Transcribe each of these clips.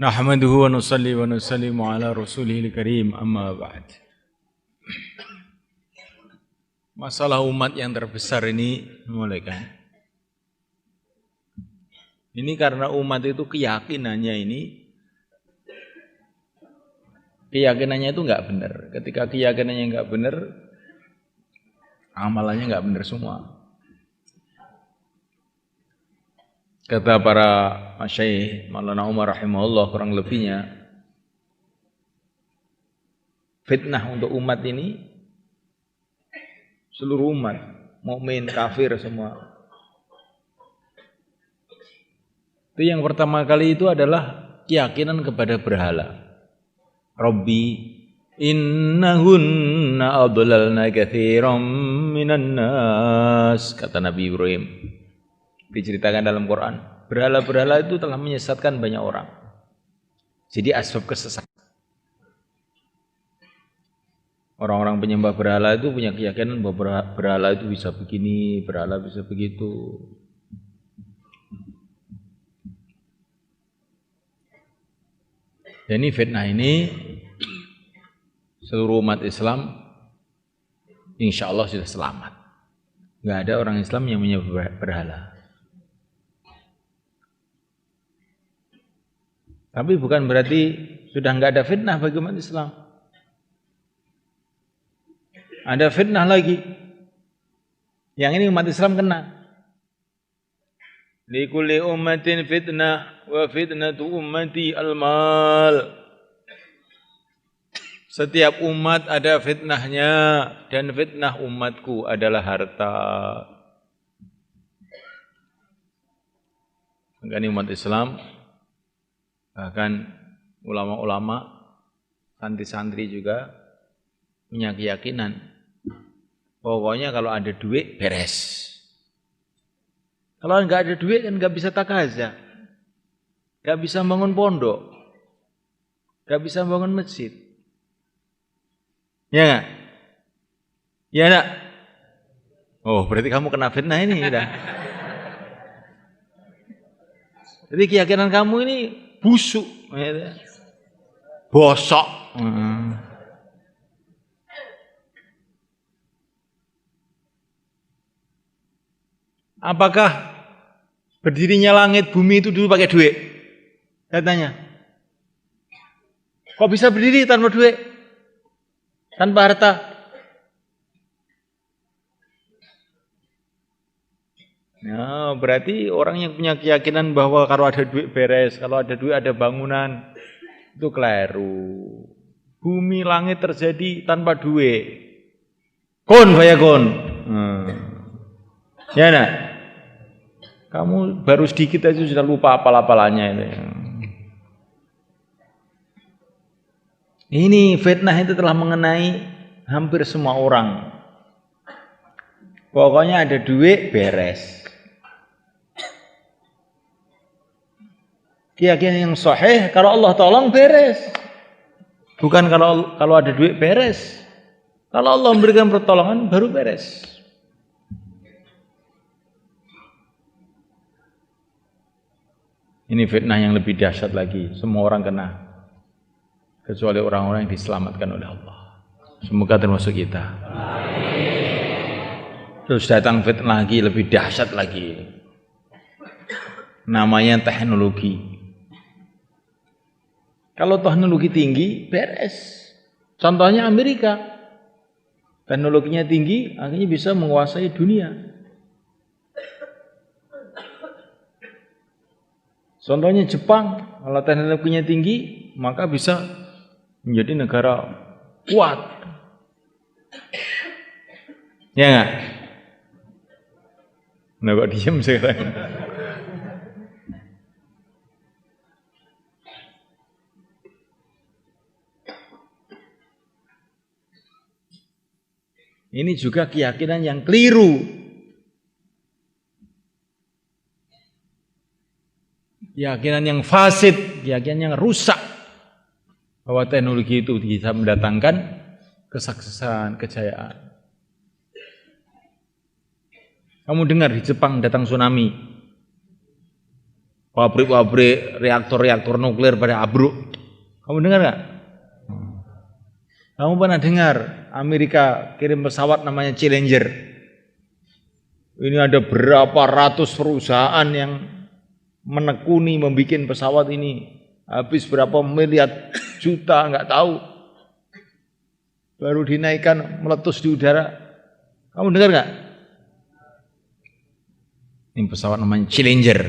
Nahmaduhu wa nusalli wa nusallimu ala rasulihil karim amma ba'd. Masalah umat yang terbesar ini mulai kan. Ini karena umat itu keyakinannya itu enggak benar. Ketika keyakinannya enggak benar, amalannya enggak benar semua. Kata para masyaikh Maulana Umar rahimahullah kurang lebihnya, fitnah untuk umat ini seluruh umat, mukmin, kafir semua. Itu yang pertama kali itu adalah keyakinan kepada berhala. Rabbi innahunna adlalna katsiran minan nas, kata Nabi Ibrahim. Diceritakan dalam Quran, berhala-berhala itu telah menyesatkan banyak orang. Jadi asbab kesesatan. Orang-orang penyembah berhala itu punya keyakinan bahwa berhala itu bisa begini, berhala bisa begitu. Dan ini fitnah ini seluruh umat Islam insya Allah sudah selamat. Enggak ada orang Islam yang menyembah berhala. Tapi bukan berarti sudah enggak ada fitnah bagi umat Islam. Ada fitnah lagi. Yang ini umat Islam kena. Likulli ummatin fitnah wa fitnatu ummati al-mal. Setiap umat ada fitnahnya dan fitnah umatku adalah harta. Maka ini umat Islam, bahkan ulama-ulama, santri-santri juga punya keyakinan pokoknya kalau ada duit beres. Kalau enggak ada duit kan enggak bisa takazah, enggak bisa bangun pondok, enggak bisa bangun masjid. Ya enggak? Ya enggak? Oh, berarti kamu kena fitnah ini udah. Jadi keyakinan kamu ini busuk, bosok. Apakah berdirinya langit bumi itu dulu pakai duit? Saya tanya. Kok bisa berdiri tanpa duit? Tanpa harta? Nah, berarti orang yang punya keyakinan bahwa kalau ada duit beres, kalau ada duit ada bangunan, itu keliru. Bumi langit terjadi tanpa duit. Kun fayakun. Ya nak? Kamu baru sedikit aja sudah lupa apal-apalannya itu. Ini fitnah itu telah mengenai hampir semua orang. Pokoknya ada duit beres. Keyakinan yang sahih kalau Allah tolong beres. Bukan kalau ada duit beres. Kalau Allah memberikan pertolongan baru beres. Ini fitnah yang lebih dahsyat lagi. Semua orang kena. Kecuali orang-orang yang diselamatkan oleh Allah. Semoga termasuk kita. Terus datang fitnah lagi lebih dahsyat lagi. Namanya teknologi. Kalau teknologi tinggi, beres. Contohnya Amerika. Teknologinya tinggi, akhirnya bisa menguasai dunia. Contohnya Jepang, kalau teknologinya tinggi, maka bisa menjadi negara kuat. Ya enggak? Nah, kok diam sekarang? Ini juga keyakinan yang keliru. Keyakinan yang fasid, keyakinan yang rusak. Bahwa teknologi itu bisa mendatangkan kesuksesan, kejayaan. Kamu dengar di Jepang datang tsunami. Pabrik-pabrik reaktor-reaktor nuklir pada abruk. Kamu dengar nggak? Kamu pernah dengar Amerika kirim pesawat namanya Challenger? Ini ada berapa ratus perusahaan yang menekuni membuat pesawat ini. Habis berapa miliar juta nggak tahu. Baru dinaikkan meletus di udara. Kamu dengar nggak? Ini pesawat namanya Challenger.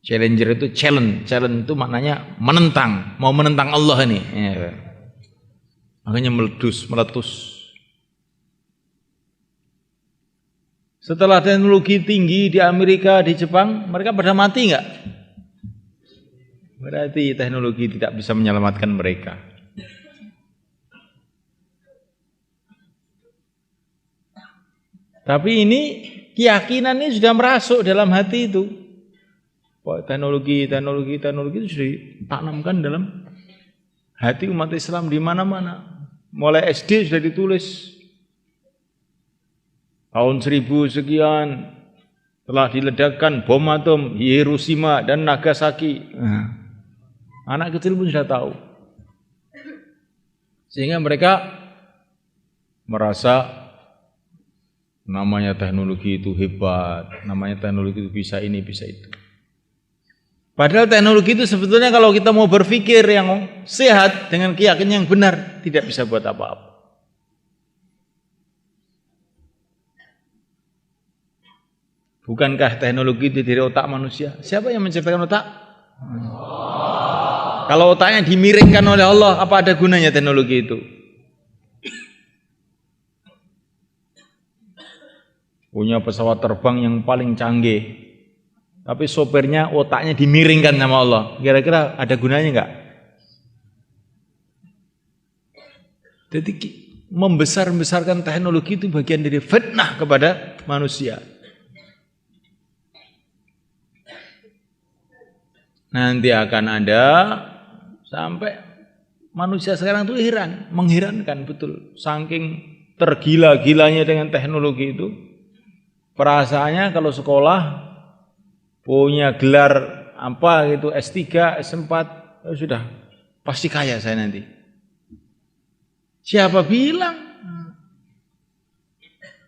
Challenger itu challenge itu maknanya menentang, mau menentang Allah ini. Ya. Makanya meletus. Setelah teknologi tinggi di Amerika, di Jepang, mereka pada mati nggak? Berarti teknologi tidak bisa menyelamatkan mereka. Tapi ini keyakinan ini sudah merasuk dalam hati itu. Teknologi itu sudah ditanamkan dalam hati umat Islam di mana-mana. Mulai SD sudah ditulis. Tahun 1000 sekian telah diledakkan bom atom Hiroshima dan Nagasaki. Anak kecil pun sudah tahu. Sehingga mereka merasa namanya teknologi itu hebat, namanya teknologi itu bisa ini, bisa itu. Padahal teknologi itu sebetulnya kalau kita mau berpikir yang sehat dengan keyakinan yang benar tidak bisa buat apa-apa. Bukankah teknologi itu dari otak manusia? Siapa yang menciptakan otak? Kalau otaknya dimiringkan oleh Allah, apa ada gunanya teknologi itu? Punya pesawat terbang yang paling canggih, tapi sopirnya otaknya dimiringkan sama Allah. Kira-kira ada gunanya enggak? Jadi membesar-besarkan teknologi itu bagian dari fitnah kepada manusia. Nanti akan ada sampai manusia sekarang itu mengherankan betul. Saking tergila-gilanya dengan teknologi itu. Perasaannya kalau sekolah punya gelar apa gitu S3, S4, sudah pasti kaya saya nanti. Siapa bilang?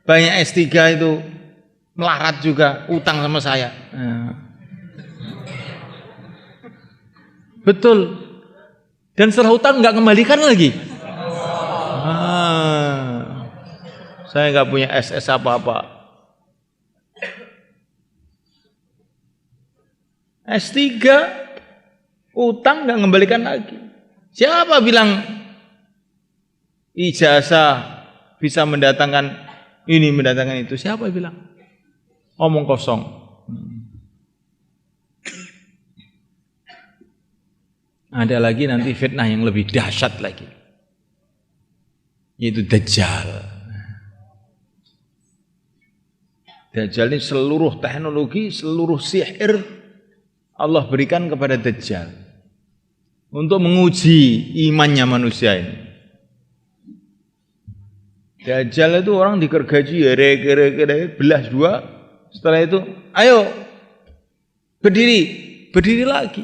Banyak S3 itu melarat juga, utang sama saya. Betul. Dan setelah utang nggak kembalikan lagi. Saya nggak punya SS apa-apa. S3 utang nggak kembalikan lagi. Siapa bilang ijazah bisa mendatangkan ini, mendatangkan itu? Siapa bilang? Omong kosong. Ada lagi nanti fitnah yang lebih dahsyat lagi, yaitu Dajjal. Dajjal ini seluruh teknologi, seluruh sihir Allah berikan kepada Dajjal untuk menguji imannya manusia ini. Dajjal itu orang digergaji, belah dua. Setelah itu, ayo berdiri lagi.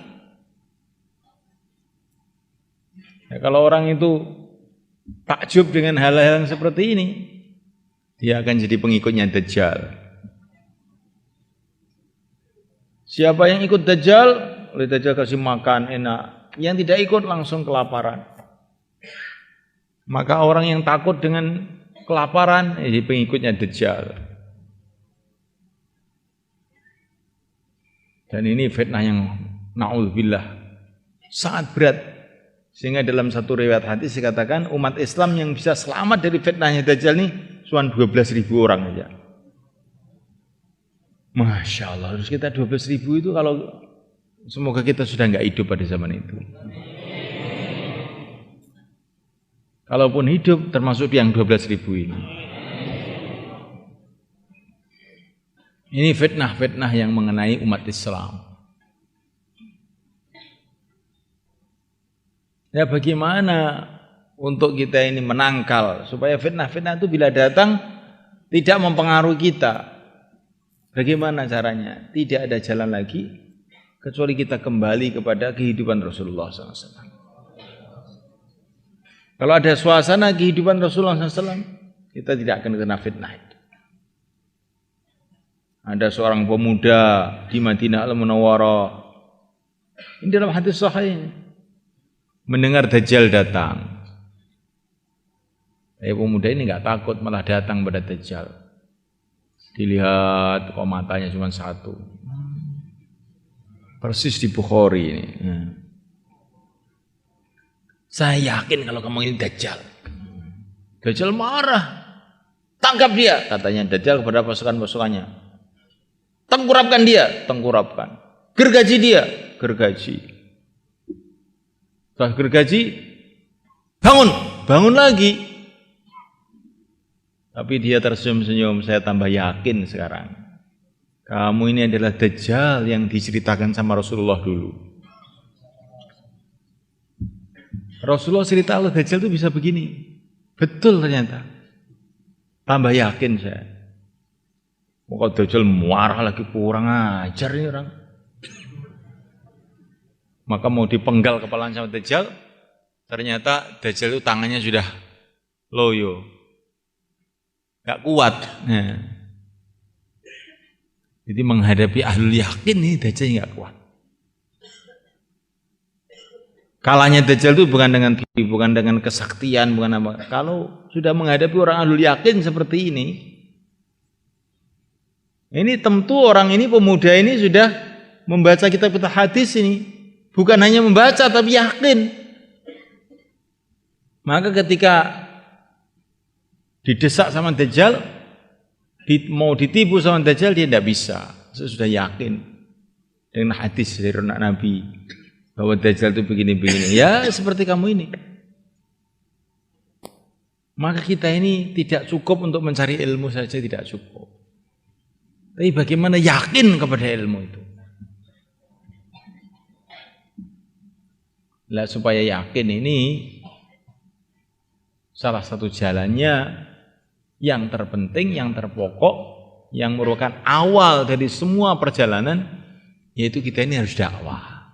Ya, kalau orang itu takjub dengan hal-hal yang seperti ini, dia akan jadi pengikutnya Dajjal. Siapa yang ikut Dajjal, oleh Dajjal kasih makan enak. Yang tidak ikut langsung kelaparan. Maka orang yang takut dengan kelaparan, jadi pengikutnya Dajjal. Dan ini fitnah yang na'udzubillah sangat berat. Sehingga dalam satu riwayat hadis dikatakan umat Islam yang bisa selamat dari fitnahnya Dajjal ini cuma 12.000 orang saja. Masya Allah, harus kita 12.000 itu kalau semoga kita sudah nggak hidup pada zaman itu. Kalaupun hidup termasuk yang 12.000 ini. Ini fitnah-fitnah yang mengenai umat Islam. Ya bagaimana untuk kita ini menangkal supaya fitnah-fitnah itu bila datang tidak mempengaruhi kita. Bagaimana caranya? Tidak ada jalan lagi kecuali kita kembali kepada kehidupan Rasulullah SAW. Kalau ada suasana kehidupan Rasulullah SAW, kita tidak akan kena fitnah itu. Ada seorang pemuda di Madinah Al-Munawwarah, ini dalam hadis sahih, mendengar Dajjal datang. Pemuda ini nggak takut, malah datang pada Dajjal. Dilihat kok matanya cuma satu, persis di Bukhari ini. Saya yakin kalau kamu ini Dajjal. Dajjal marah, tangkap dia, katanya Dajjal kepada pasukan-pasukannya. Tengkurapkan dia, tengkurapkan. Gergaji dia, gergaji. Setelah gergaji, bangun, bangun lagi. Tapi dia tersenyum-senyum, saya tambah yakin sekarang. Kamu ini adalah Dajjal yang diceritakan sama Rasulullah dulu. Rasulullah cerita Allah Dajjal itu bisa begini. Betul ternyata. Tambah yakin saya. Kalau Dajjal marah lagi, kurang ajar ini orang. Maka mau dipenggal kepala sama Dajjal, ternyata Dajjal itu tangannya sudah loyo. Gak kuat. Nah. Jadi menghadapi ahlul yakin nih Dajjal gak kuat. Kalahnya Dajjal itu bukan dengan kesaktian, bukan apa. Kalau sudah menghadapi orang ahlul yakin seperti ini tentu orang ini, pemuda ini sudah membaca kitab hadis ini, bukan hanya membaca tapi yakin. Maka ketika didesak sama Dajjal, mau ditipu sama Dajjal, dia tidak bisa. Saya sudah yakin dengan hadis dari Nabi bahwa Dajjal itu begini-begini. Ya seperti kamu ini. Maka kita ini tidak cukup untuk mencari ilmu saja, tidak cukup. Tapi bagaimana yakin kepada ilmu itu? Lah supaya yakin ini salah satu jalannya yang terpenting, yang terpokok, yang merupakan awal dari semua perjalanan, yaitu kita ini harus dakwah.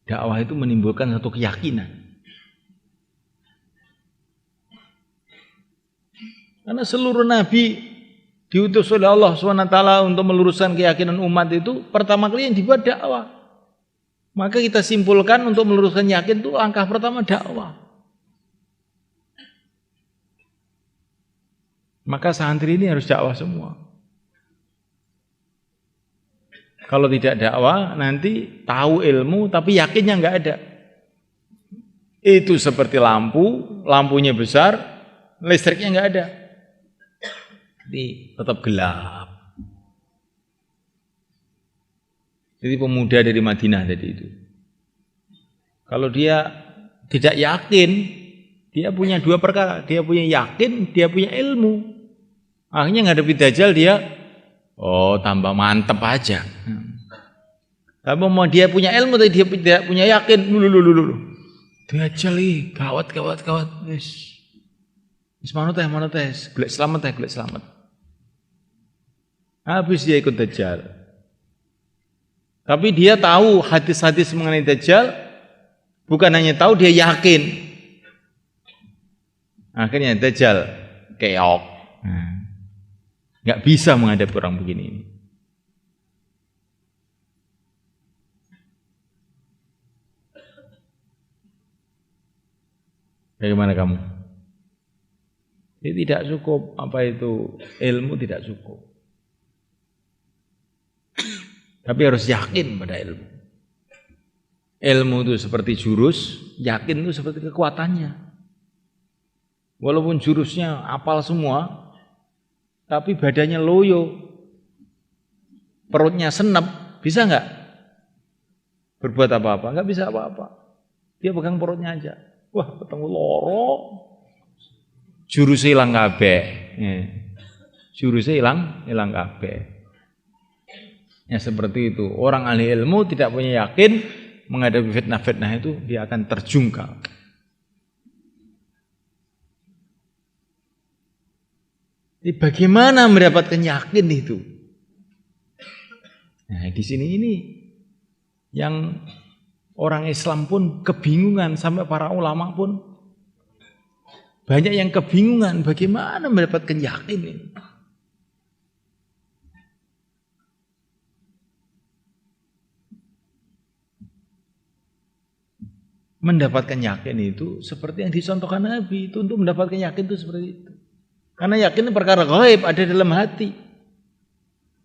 Dakwah itu menimbulkan satu keyakinan. Karena seluruh nabi diutus oleh Allah SWT untuk meluruskan keyakinan umat itu, pertama kali yang dibuat dakwah. Maka kita simpulkan untuk meluruskan yakin itu langkah pertama dakwah. Maka santri ini harus dakwah semua. Kalau tidak dakwah, nanti tahu ilmu tapi yakinnya nggak ada. Itu seperti lampu, lampunya besar, listriknya nggak ada. Jadi tetap gelap. Jadi pemuda dari Madinah tadi itu, kalau dia tidak yakin, dia punya dua perkara. Dia punya yakin, dia punya ilmu. Akhirnya ngadepi Dajjal dia, tambah mantep aja. Tapi mau dia punya ilmu, tapi dia tidak punya yakin. Dajjal ih, gawat. Wis manut teh, golek selamat. Habis dia ikut Dajjal. Tapi dia tahu hadis-hadis mengenai Dajjal, bukan hanya tahu, dia yakin. Akhirnya Dajjal keok. Nggak bisa menghadapi orang begini ini. Bagaimana kamu? Ini tidak cukup, apa itu ilmu tidak cukup. Tapi harus yakin pada ilmu. Ilmu itu seperti jurus, yakin itu seperti kekuatannya. Walaupun jurusnya apal semua, tapi badannya loyo, perutnya senep, bisa nggak berbuat apa-apa? Nggak bisa apa-apa. Dia pegang perutnya aja. Wah, ketemu loro, jurusnya hilang kabeh. Jurusnya hilang kabeh. Ya seperti itu. Orang ahli ilmu tidak punya yakin, menghadapi fitnah-fitnah itu dia akan terjungkal. Jadi bagaimana mendapatkan yakin itu? Nah, di sini ini yang orang Islam pun kebingungan, sampai para ulama pun banyak yang kebingungan bagaimana mendapatkan yakin ini. Mendapatkan yakin itu seperti yang dicontohkan Nabi itu, untuk mendapatkan yakin itu seperti itu. Karena yakin itu perkara gaib, ada dalam hati.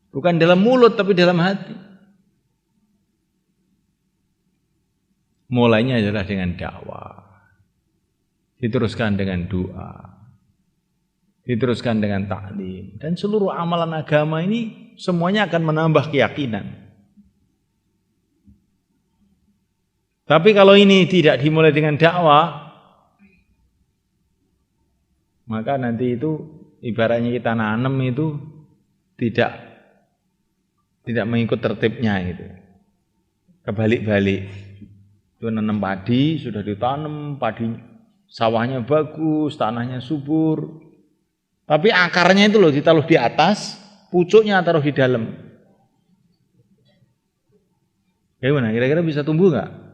Bukan dalam mulut tapi dalam hati. Mulainya adalah dengan dakwah. Diteruskan dengan doa. Diteruskan dengan taklim. Dan seluruh amalan agama ini semuanya akan menambah keyakinan. Tapi kalau ini tidak dimulai dengan dakwah, maka nanti itu ibaratnya kita nanam itu tidak mengikut tertibnya itu. Kebalik-balik. Itu nanam padi, sudah ditanam, padi sawahnya bagus, tanahnya subur. Tapi akarnya itu loh ditaruh di atas, pucuknya taruh di dalam. Gimana? Kira-kira bisa tumbuh nggak?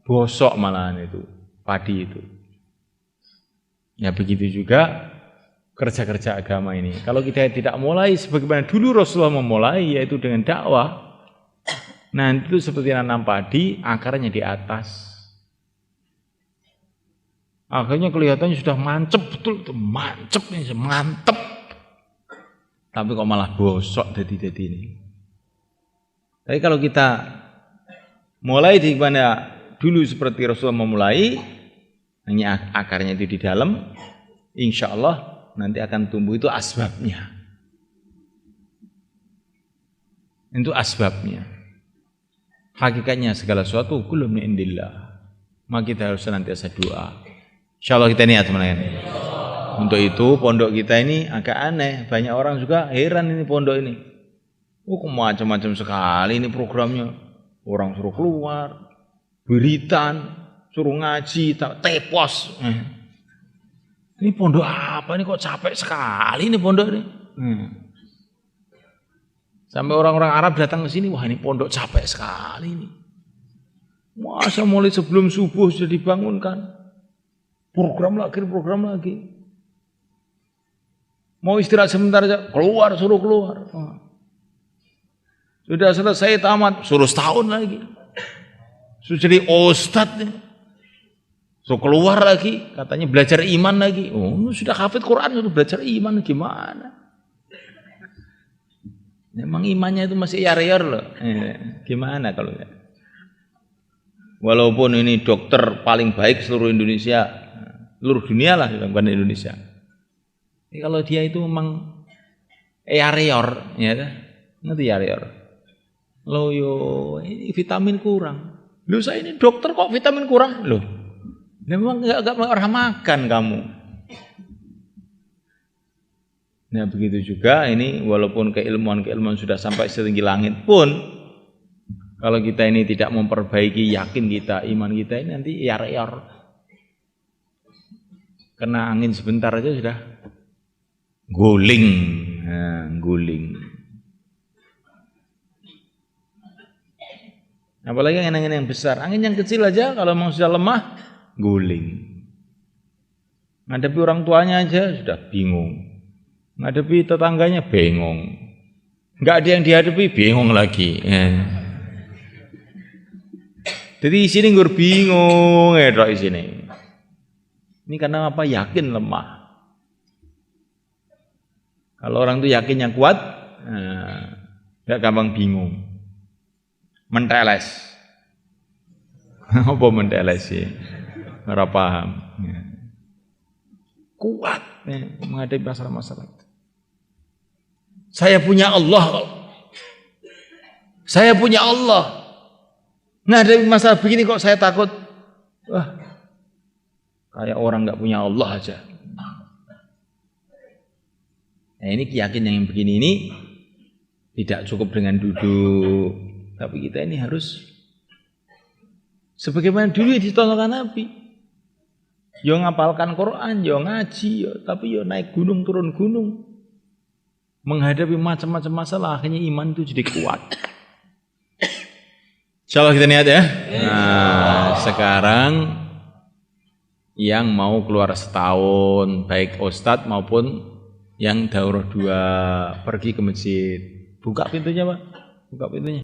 Bosok malahan itu, padi itu. Ya begitu juga kerja-kerja agama ini. Kalau kita tidak mulai sebagaimana dulu Rasulullah memulai, yaitu dengan dakwah, nanti itu seperti nanam padi, akarnya di atas. Akhirnya kelihatannya sudah mancep, betul, mancep ini, mantep. Tapi kok malah bosok jadi ini. Tapi kalau kita mulai di mana dulu seperti Rasulullah memulai, hanya akarnya itu di dalam, insya Allah nanti akan tumbuh, itu asbabnya. Itu asbabnya. Hakikatnya segala sesuatu kullu min indillah. Maka kita harus senantiasa doa. Insya Allah kita niat teman-teman. Untuk itu pondok kita ini agak aneh. Banyak orang juga heran ini pondok ini. Macam-macam sekali ini programnya. Orang suruh keluar, beritan, suruh ngaji, tepos. Ini pondok apa ini, kok capek sekali ini pondok ini. Sampai orang-orang Arab datang ke sini, wah ini pondok capek sekali ini. Masa mulai sebelum subuh sudah dibangunkan. Program lagi. Mau istirahat sebentar aja, keluar, suruh keluar. Sudah selesai tamat, suruh setahun lagi. Sudah jadi ustadz nih. So keluar lagi, katanya belajar iman lagi. Oh, sudah hafid Quran, sudah belajar iman, gimana? Memang imannya itu masih yar-yar loh. Gimana kalau ya? Walaupun ini dokter paling baik seluruh Indonesia, seluruh dunia lah, bukan Indonesia. Ini kalau dia itu memang yar-yar, ya, ngerti yar-yar. Loh yo, ini vitamin kurang. Loh saya ini dokter kok vitamin kurang? Loh, memang enggak pernah makan kamu. Nah begitu juga ini, walaupun keilmuan sudah sampai setinggi langit pun, kalau kita ini tidak memperbaiki yakin kita, iman kita ini nanti yar-yar. Kena angin sebentar aja sudah guling. Nah, guling. Apalagi angin-angin yang besar. Angin yang kecil aja kalau memang sudah lemah, guling. Ngadepi orang tuanya aja sudah bingung. Ngadepi tetangganya bengong. Enggak ada yang dihadapi, bingung lagi. Jadi di sini gue bingung di sini. Ini karena apa? Yakin lemah. Kalau orang itu yakin yang kuat, enggak gampang bingung. Menteles. Apa menteles sih? Enggak paham. Kuat menghadapi masalah-masalah itu. Saya punya Allah. Saya punya Allah. Menghadapi masalah begini kok saya takut. Wah, kayak orang nggak punya Allah aja. Nah ini keyakinan yang begini ini tidak cukup dengan duduk, tapi kita ini harus sebagaimana dulu ditontonkan Nabi. Yo ngapalkan Quran, yo ngaji, yo, tapi yo naik gunung turun gunung. menghadapi macam-macam masalah, akhirnya iman itu jadi kuat. Insyaallah kita niat ya. Nah, sekarang yang mau keluar setahun, baik ustadz maupun yang daurah 2 pergi ke masjid. Buka pintunya Pak, buka pintunya.